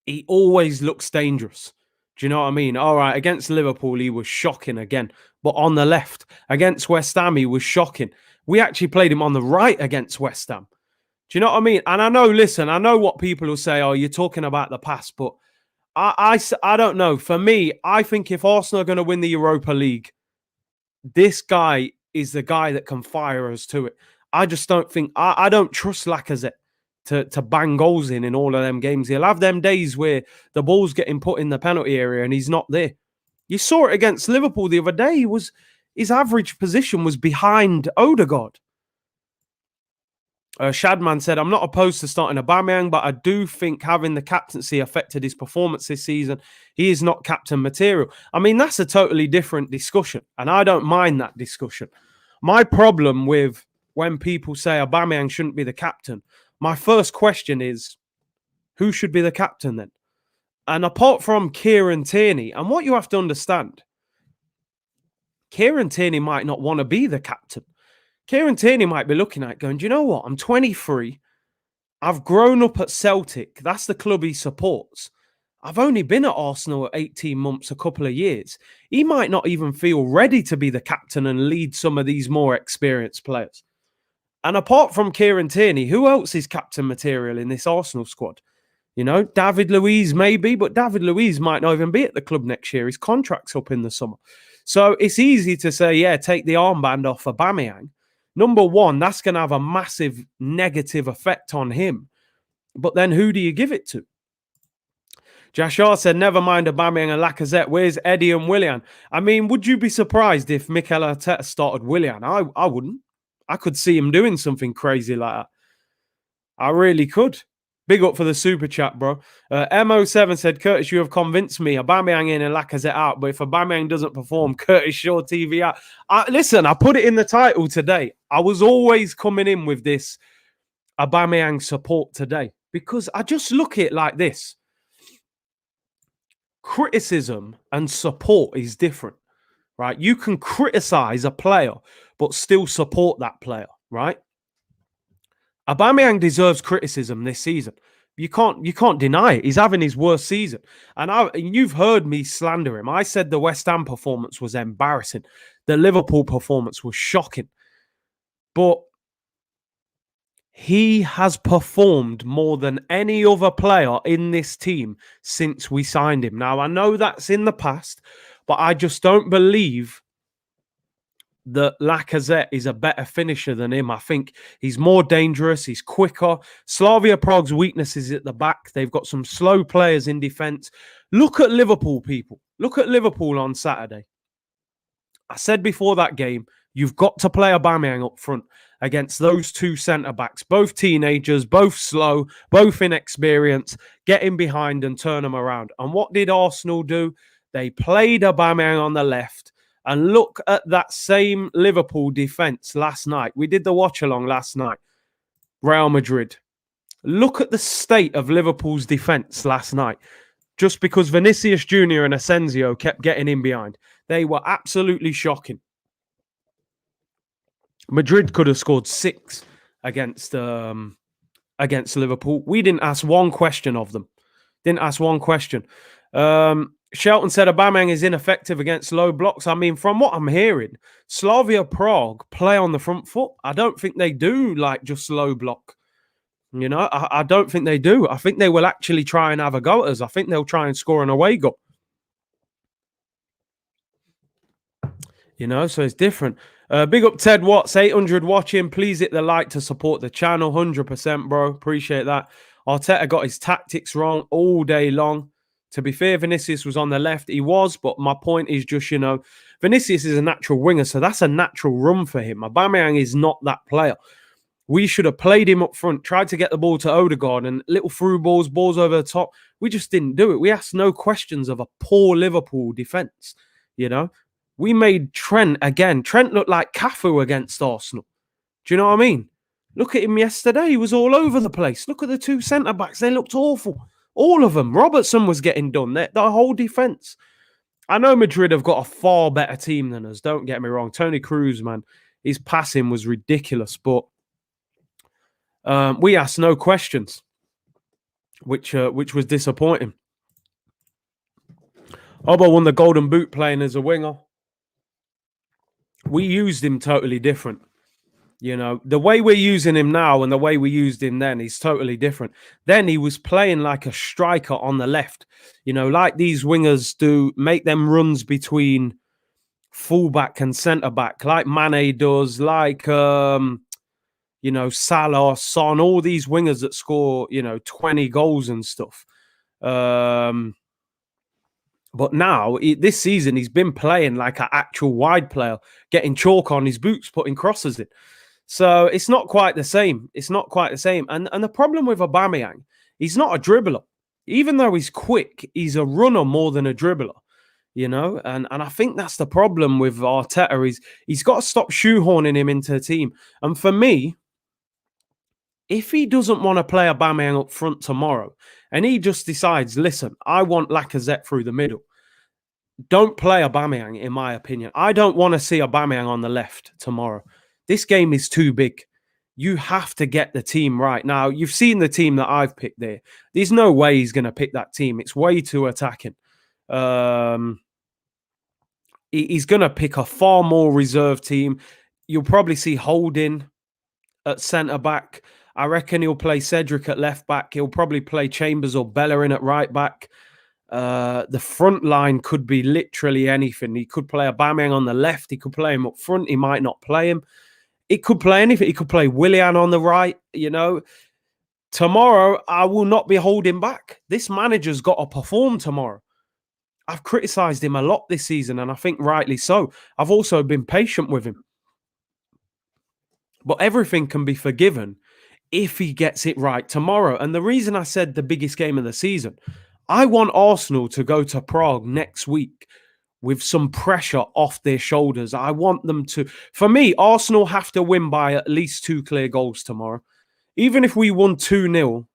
he always looks dangerous. Do you know what I mean? All right, against Liverpool, he was shocking again. But on the left, against West Ham, he was shocking. We actually played him on the right against West Ham. Do you know what I mean? And I know, listen, I know what people will say, oh, you're talking about the past, but I don't know. For me, I think if Arsenal are going to win the Europa League, this guy is the guy that can fire us to it. I just don't think, I don't trust Lacazette to bang goals in all of them games. He'll have them days where the ball's getting put in the penalty area and he's not there. You saw it against Liverpool the other day. His average position was behind Odegaard. Shadman said, I'm not opposed to starting Aubameyang, but I do think having the captaincy affected his performance this season. He is not captain material. I mean, that's a totally different discussion, and I don't mind that discussion. My problem with when people say Aubameyang shouldn't be the captain, my first question is, who should be the captain then? And apart from Kieran Tierney, and what you have to understand, Kieran Tierney might not want to be the captain. Kieran Tierney might be looking at it going, do you know what? I'm 23. I've grown up at Celtic. That's the club he supports. I've only been at Arsenal at 18 months, a couple of years. He might not even feel ready to be the captain and lead some of these more experienced players. And apart from Kieran Tierney, who else is captain material in this Arsenal squad? You know, David Luiz maybe, but David Luiz might not even be at the club next year. His contract's up in the summer. So it's easy to say, yeah, take the armband off Aubameyang. Number one, that's going to have a massive negative effect on him. But then who do you give it to? Jashar said, never mind Aubameyang and Lacazette. Where's Eddie and Willian? I mean, would you be surprised if Mikel Arteta started Willian? I wouldn't. I could see him doing something crazy like that. I really could. Big up for the super chat, bro. MO7 said, Curtis, you have convinced me. Aubameyang in and Lacazette out. But if Aubameyang doesn't perform, Curtis Shaw TV out. Listen, I put it in the title today. I was always coming in with this Aubameyang support today because I just look at it like this. Criticism and support is different, right? You can criticize a player, but still support that player, right? Aubameyang deserves criticism this season. You can't deny it. He's having his worst season. And you've heard me slander him. I said the West Ham performance was embarrassing. The Liverpool performance was shocking. But he has performed more than any other player in this team since we signed him. Now, I know that's in the past, but I just don't believe that Lacazette is a better finisher than him. I think he's more dangerous. He's quicker. Slavia Prague's weakness is at the back. They've got some slow players in defence. Look at Liverpool, people. Look at Liverpool on Saturday. I said before that game, you've got to play Aubameyang up front against those two centre-backs, both teenagers, both slow, both inexperienced. Get him behind and turn them around. And what did Arsenal do? They played Aubameyang on the left. And look at that same Liverpool defence last night. We did the watch-along last night. Real Madrid. Look at the state of Liverpool's defence last night. Just because Vinicius Jr. and Asensio kept getting in behind. They were absolutely shocking. Madrid could have scored 6 against Liverpool. We didn't ask one question of them. Didn't ask one question. Shelton said Aubameyang is ineffective against low blocks. I mean, from what I'm hearing, Slavia Prague play on the front foot. I don't think they do like just low block. You know, I don't think they do. I think they will actually try and have a go at us. I think they'll try and score an away goal. You know, so it's different. Big up Ted Watts, 800 watching. Please hit the like to support the channel. 100%, bro. Appreciate that. Arteta got his tactics wrong all day long. To be fair, Vinicius was on the left. He was, but my point is just, you know, Vinicius is a natural winger, so that's a natural run for him. Aubameyang is not that player. We should have played him up front, tried to get the ball to Odegaard and little through balls over the top. We just didn't do it. We asked no questions of a poor Liverpool defence, you know. We made Trent again. Trent looked like Cafu against Arsenal. Do you know what I mean? Look at him yesterday. He was all over the place. Look at the two centre-backs. They looked awful. All of them. Robertson was getting done. The whole defence. I know Madrid have got a far better team than us. Don't get me wrong. Toni Kroos, man, his passing was ridiculous, but we asked no questions, which was disappointing. Obo won the Golden Boot playing as a winger. We used him totally different. You know, the way we're using him now and the way we used him then is totally different. Then he was playing like a striker on the left, you know, like these wingers do, make them runs between fullback and centre back, like Mane does, like, you know, Salah, Son, all these wingers that score, you know, 20 goals and stuff. But now, this season, he's been playing like an actual wide player, getting chalk on his boots, putting crosses in. So it's not quite the same. It's not quite the same. And the problem with Aubameyang, he's not a dribbler. Even though he's quick, he's a runner more than a dribbler, you know? And I think that's the problem with Arteta. He's got to stop shoehorning him into the team. And for me, if he doesn't want to play Aubameyang up front tomorrow, and he just decides, listen, I want Lacazette through the middle, don't play Aubameyang, in my opinion. I don't want to see Aubameyang on the left tomorrow. This game is too big. You have to get the team right. Now, you've seen the team that I've picked there. There's no way he's going to pick that team. It's way too attacking. He's going to pick a far more reserved team. You'll probably see Holding at centre-back. I reckon he'll play Cedric at left-back. He'll probably play Chambers or Bellerin at right-back. The front line could be literally anything. He could play Aubameyang on the left. He could play him up front. He might not play him. It could play anything. He could play Willian on the right, you know. Tomorrow, I will not be holding back. This manager's got to perform tomorrow. I've criticised him a lot this season, and I think rightly so. I've also been patient with him. But everything can be forgiven if he gets it right tomorrow. And the reason I said the biggest game of the season, I want Arsenal to go to Prague next week with some pressure off their shoulders. I want them to, for me, Arsenal have to win by at least 2 clear goals tomorrow. Even if we won 2-0, 2-0,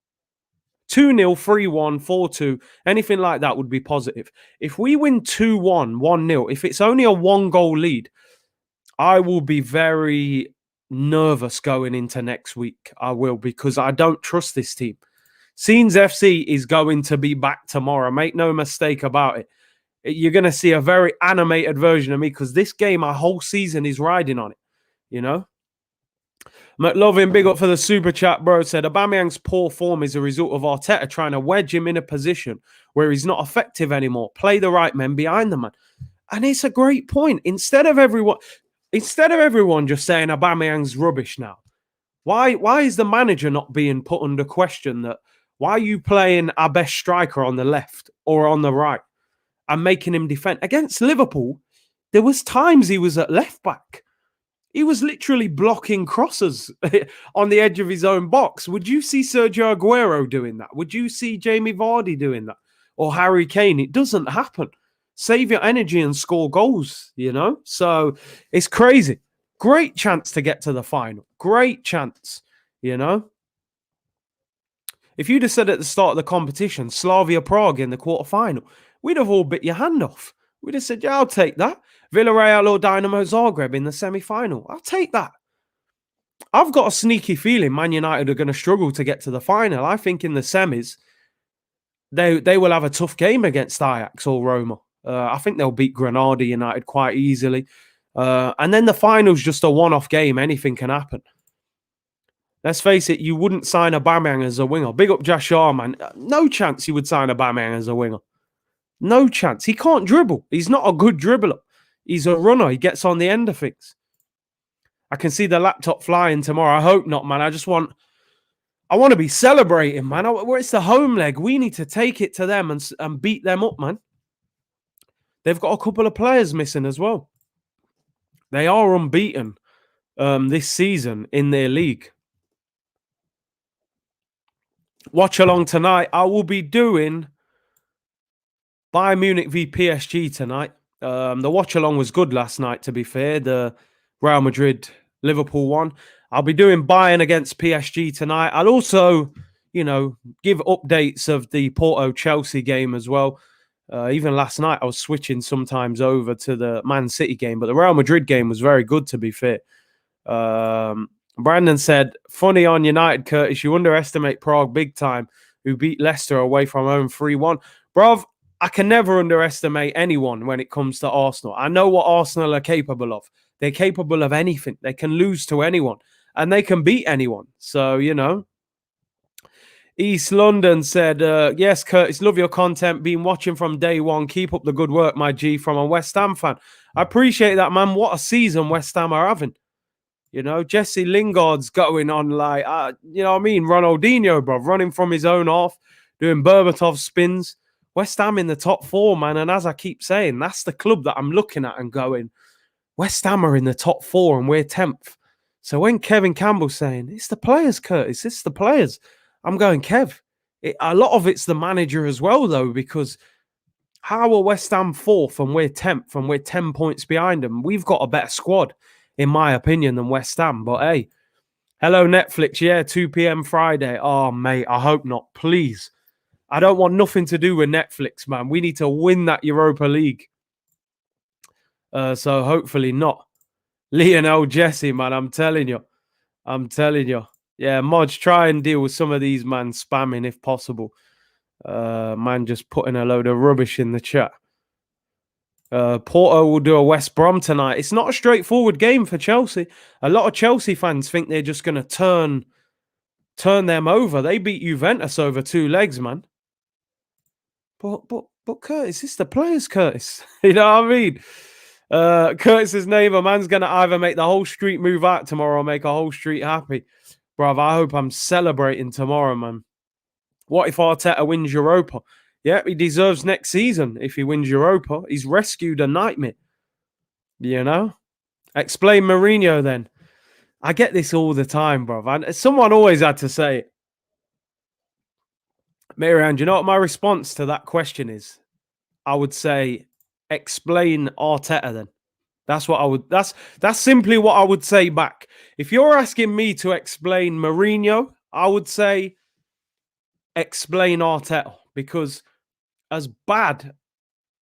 3-1, 4-2, anything like that would be positive. If we win 2-1, 1-0, if it's only a 1-goal lead, I will be very nervous going into next week. I will, because I don't trust this team. Scenes FC is going to be back tomorrow. Make no mistake about it. You're going to see a very animated version of me, because this game, our whole season is riding on it, you know? McLovin, big up for the super chat, bro. Said, Aubameyang's poor form is a result of Arteta trying to wedge him in a position where he's not effective anymore. Play the right men behind the man. And it's a great point. Instead of everyone just saying Aubameyang's rubbish now, why is the manager not being put under question that why are you playing our best striker on the left or on the right and making him defend? Against Liverpool, there was times he was at left back. He was literally blocking crosses on the edge of his own box. Would you see Sergio Aguero doing that? Would you see Jamie Vardy doing that? Or Harry Kane? It doesn't happen. Save your energy and score goals, you know? So it's crazy. Great chance to get to the final. Great chance, you know? If you'd have said at the start of the competition, Slavia Prague in the quarterfinal, we'd have all bit your hand off. We'd have said, yeah, I'll take that. Villarreal or Dynamo Zagreb in the semi-final. I'll take that. I've got a sneaky feeling Man United are going to struggle to get to the final. I think in the semis, they will have a tough game against Ajax or Roma. I think they'll beat Granada United quite easily. And then the final's just a one-off game. Anything can happen. Let's face it, you wouldn't sign Aubameyang as a winger. Big up Jashar, man. No chance you would sign Aubameyang as a winger. No chance. He can't dribble. He's not a good dribbler. He's a runner. He gets on the end of things. I can see the laptop flying tomorrow. I hope not, man. I want to be celebrating, man. It's the home leg. We need to take it to them and beat them up, man. They've got a couple of players missing as well. They are unbeaten this season in their league. Watch along tonight. I will be doing Bayern Munich v PSG tonight. The watch along was good last night, to be fair. The Real Madrid Liverpool one. I'll be doing Bayern against PSG tonight. I'll also, give updates of the Porto Chelsea game as well. Even last night, I was switching sometimes over to the Man City game, but the Real Madrid game was very good, to be fair. Brandon said, funny on United, Curtis, you underestimate Prague big time, who beat Leicester away from home 3-1. Bruv, I can never underestimate anyone when it comes to Arsenal. I know what Arsenal are capable of. They're capable of anything. They can lose to anyone, and they can beat anyone. So, you know. East London said, yes, Curtis, love your content. Been watching from day one. Keep up the good work, my G, from a West Ham fan. I appreciate that, man. What a season West Ham are having. You know, Jesse Lingard's going on like, you know what I mean? Ronaldinho, bro, running from his own half, doing Berbatov spins. West Ham in the top 4, man. And as I keep saying, that's the club that I'm looking at and going, West Ham are in the top 4 and we're 10th. So when Kevin Campbell's saying, it's the players, Curtis, it's the players. I'm going, Kev, a lot of it's the manager as well, though, because how are West Ham 4th and we're 10th and we're 10 points behind them? We've got a better squad, in my opinion, than West Ham. But hey, hello, Netflix. Yeah, 2 p.m. Friday. Oh, mate, I hope not. Please. I don't want nothing to do with Netflix, man. We need to win that Europa League. So hopefully not. Lionel Jesse, man, I'm telling you. Yeah, Modge, try and deal with some of these, man, spamming if possible. Man, just putting a load of rubbish in the chat. Porto will do a West Brom tonight. It's not a straightforward game for Chelsea. A lot of Chelsea fans think they're just going to turn them over. They beat Juventus over 2 legs, man. But Curtis, it's the players, Curtis. You know what I mean? Curtis's neighbor, man's going to either make the whole street move out tomorrow or make a whole street happy. Bruv, I hope I'm celebrating tomorrow, man. What if Arteta wins Europa? Yeah, he deserves next season if he wins Europa. He's rescued a nightmare. You know? Explain Mourinho then. I get this all the time, bruv. And someone always had to say it. Miriam, do you know what my response to that question is? I would say, explain Arteta then. That's what I would. That's simply what I would say back. If you're asking me to explain Mourinho, I would say explain Arteta, because as bad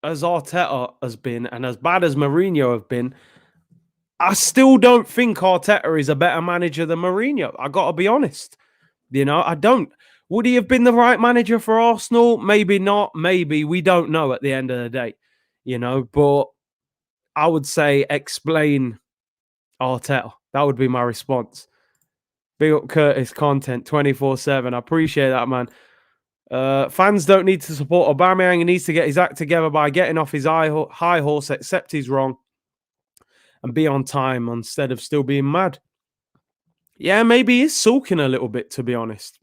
as Arteta has been and as bad as Mourinho have been, I still don't think Arteta is a better manager than Mourinho. I got to be honest. You know, I don't. Would he have been the right manager for Arsenal? Maybe not. Maybe. We don't know at the end of the day. You know, but I would say explain Arteta. That would be my response. Big up Curtis content 24/7. I appreciate that, man. Fans don't need to support Aubameyang. He needs to get his act together by getting off his high horse, accept he's wrong, and be on time instead of still being mad. Yeah, maybe he's sulking a little bit, to be honest.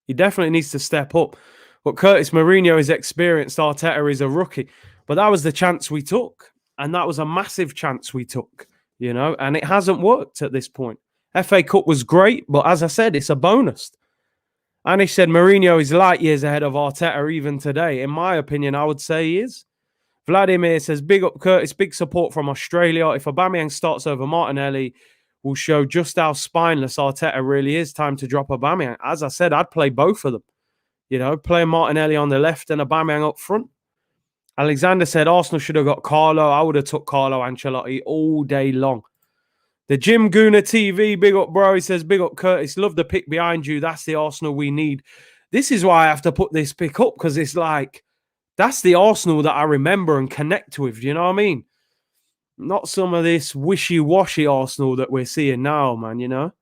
He definitely needs to step up. But Curtis, Mourinho is experienced. Arteta is a rookie. But that was the chance we took. And that was a massive chance we took, you know, and it hasn't worked at this point. FA Cup was great, but as I said, it's a bonus. Anish said Mourinho is light years ahead of Arteta even today. In my opinion, I would say he is. Vladimir says, big up Curtis, big support from Australia. If Aubameyang starts over Martinelli, will show just how spineless Arteta really is. Time to drop Aubameyang. As I said, I'd play both of them. You know, play Martinelli on the left and Aubameyang up front. Alexander said Arsenal should have got Carlo. I would have took Carlo Ancelotti all day long. The Jim Gooner TV, big up, bro. He says, big up, Curtis. Love the pick behind you. That's the Arsenal we need. This is why I have to put this pick up, because it's like, that's the Arsenal that I remember and connect with. You know what I mean? Not some of this wishy-washy Arsenal that we're seeing now, man, you know?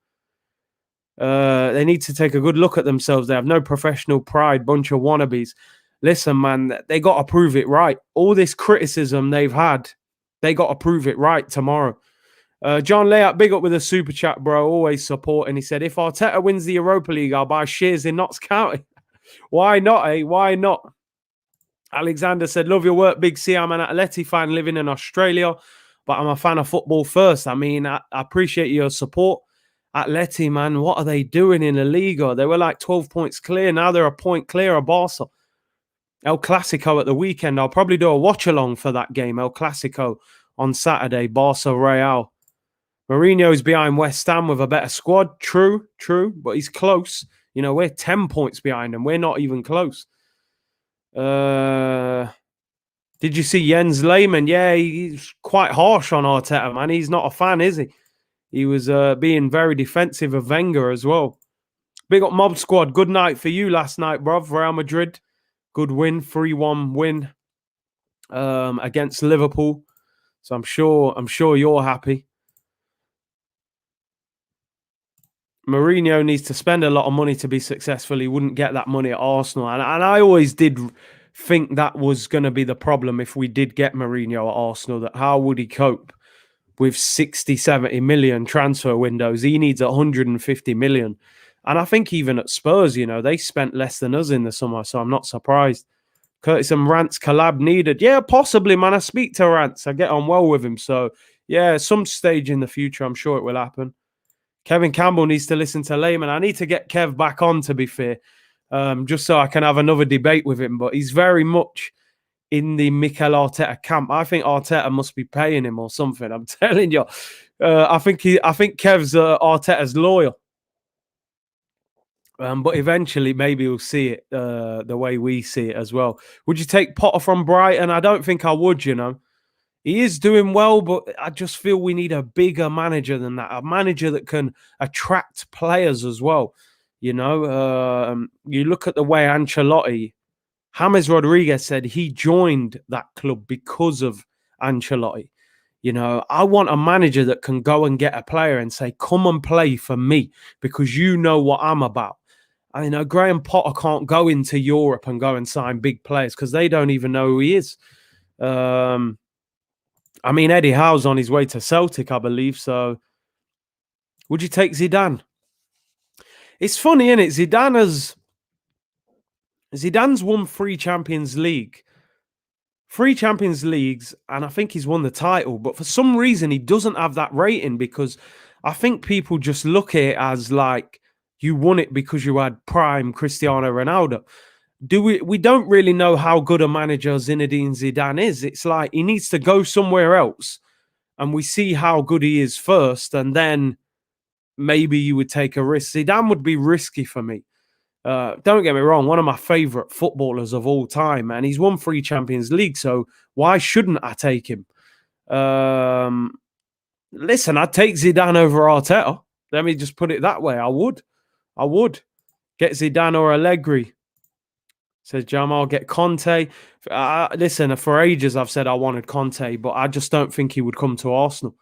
They need to take a good look at themselves. They have no professional pride, bunch of wannabes. Listen, man, they got to prove it right. All this criticism they've had, they got to prove it right tomorrow. John Layout, big up with a super chat, bro. Always supporting. He said, if Arteta wins the Europa League, I'll buy shares in Notts County. Why not, eh? Why not? Alexander said, love your work, Big C. I'm an Atleti fan living in Australia, but I'm a fan of football first. I mean, I appreciate your support. Atleti, man, what are they doing in the Liga? They were like 12 points clear. Now they're a point clear of Barca. El Clasico at the weekend. I'll probably do a watch-along for that game, El Clasico, on Saturday, Barca Real. Mourinho's behind West Ham with a better squad. True, but he's close. You know, we're 10 points behind him. We're not even close. Did you see Jens Lehmann? Yeah, he's quite harsh on Arteta, man. He's not a fan, is he? He was being very defensive of Wenger as well. Big up Mob Squad. Good night for you last night, bruv. Real Madrid. Good win, 3-1 win against Liverpool. So I'm sure you're happy. Mourinho needs to spend a lot of money to be successful. He wouldn't get that money at Arsenal. And I always did think that was going to be the problem if we did get Mourinho at Arsenal, that how would he cope with 60, 70 million transfer windows? He needs 150 million. And I think even at Spurs, you know, they spent less than us in the summer, so I'm not surprised. Curtis and Rants collab needed. Yeah, possibly, man. I speak to Rants. I get on well with him. So, yeah, some stage in the future, I'm sure it will happen. Kevin Campbell needs to listen to Lehmann. I need to get Kev back on, to be fair, just so I can have another debate with him. But he's very much in the Mikel Arteta camp. I think Arteta must be paying him or something. I'm telling you. I think Kev's Arteta's loyal. But eventually, maybe we'll see it the way we see it as well. Would you take Potter from Brighton? I don't think I would, you know. He is doing well, but I just feel we need a bigger manager than that. A manager that can attract players as well. You know, you look at the way Ancelotti, James Rodriguez said he joined that club because of Ancelotti. You know, I want a manager that can go and get a player and say, come and play for me because you know what I'm about. I know Graham Potter can't go into Europe and go and sign big players because they don't even know who he is. I mean, Eddie Howe's on his way to Celtic, I believe. So, would you take Zidane? It's funny, isn't it? Zidane's won 3 Champions Leagues, and I think he's won the title. But for some reason, he doesn't have that rating because I think people just look at it as like you won it because you had prime Cristiano Ronaldo. We don't really know how good a manager Zinedine Zidane is. It's like he needs to go somewhere else and we see how good he is first, and then maybe you would take a risk. Zidane would be risky for me. Don't get me wrong, one of my favourite footballers of all time, and he's won 3 Champions League, so why shouldn't I take him? Listen, I'd take Zidane over Arteta. Let me just put it that way. I would. Get Zidane or Allegri. Says Jamal, get Conte. Listen, for ages I've said I wanted Conte, but I just don't think he would come to Arsenal.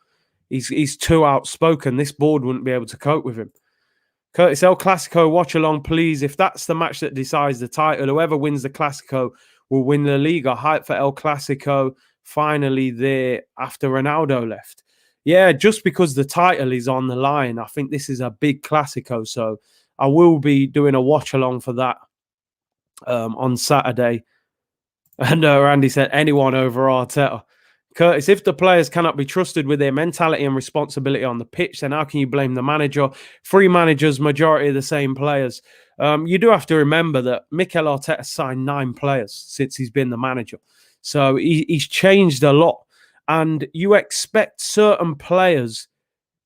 He's too outspoken. This board wouldn't be able to cope with him. Curtis, El Clasico, watch along, please. If that's the match that decides the title, whoever wins the Clasico will win the Liga. Hype for El Clasico finally there after Ronaldo left. Yeah, just because the title is on the line, I think this is a big Clasico, so I will be doing a watch along for that on Saturday. And Randy said, anyone over Arteta. Curtis, if the players cannot be trusted with their mentality and responsibility on the pitch, then how can you blame the manager? 3 managers, majority of the same players. You do have to remember that Mikel Arteta signed 9 players since he's been the manager. So he's changed a lot. And you expect certain players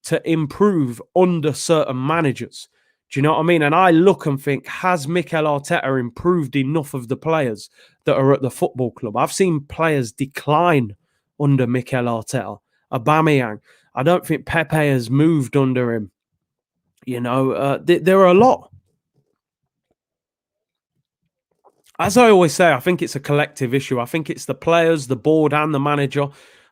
to improve under certain managers. Do you know what I mean? And I look and think, has Mikel Arteta improved enough of the players that are at the football club? I've seen players decline under Mikel Arteta. Aubameyang. I don't think Pepe has moved under him. You know, there are a lot. As I always say, I think it's a collective issue. I think it's the players, the board, and the manager.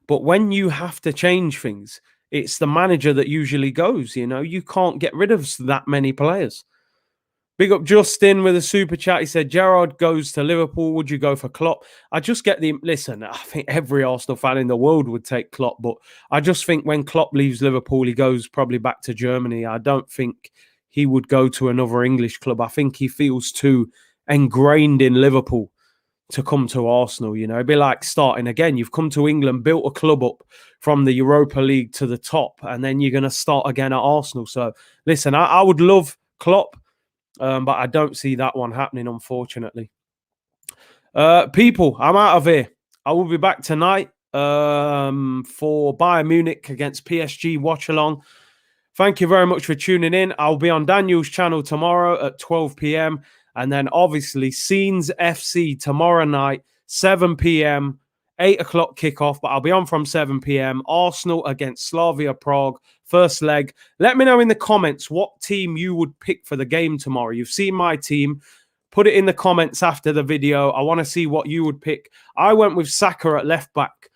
But when you have to change things, it's the manager that usually goes. You know, you can't get rid of that many players. Big up Justin with a super chat. He said, Gerrard goes to Liverpool. Would you go for Klopp? I just get the... Listen, I think every Arsenal fan in the world would take Klopp, but I just think when Klopp leaves Liverpool, he goes probably back to Germany. I don't think he would go to another English club. I think he feels too ingrained in Liverpool to come to Arsenal. You know, it'd be like starting again. You've come to England, built a club up from the Europa League to the top, and then you're going to start again at Arsenal. So, listen, I would love Klopp. But I don't see that one happening, unfortunately. People, I'm out of here. I will be back tonight for Bayern Munich against PSG watch along. Thank you very much for tuning in. I'll be on Daniel's channel tomorrow at 12 p.m. And then obviously Scenes FC tomorrow night, 7 p.m. 8 o'clock kickoff, but I'll be on from 7 p.m. Arsenal against Slavia Prague, first leg. Let me know in the comments what team you would pick for the game tomorrow. You've seen my team. Put it in the comments after the video. I want to see what you would pick. I went with Saka at left back.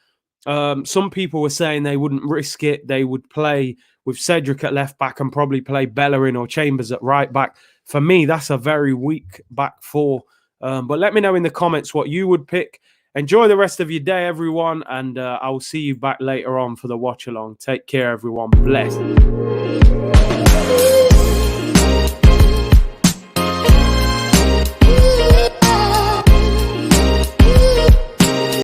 Some people were saying they wouldn't risk it. They would play with Cedric at left back and probably play Bellerin or Chambers at right back. For me, that's a very weak back four. But let me know in the comments what you would pick. Enjoy the rest of your day, everyone, and I will see you back later on for the watch along. Take care, everyone. Blessed.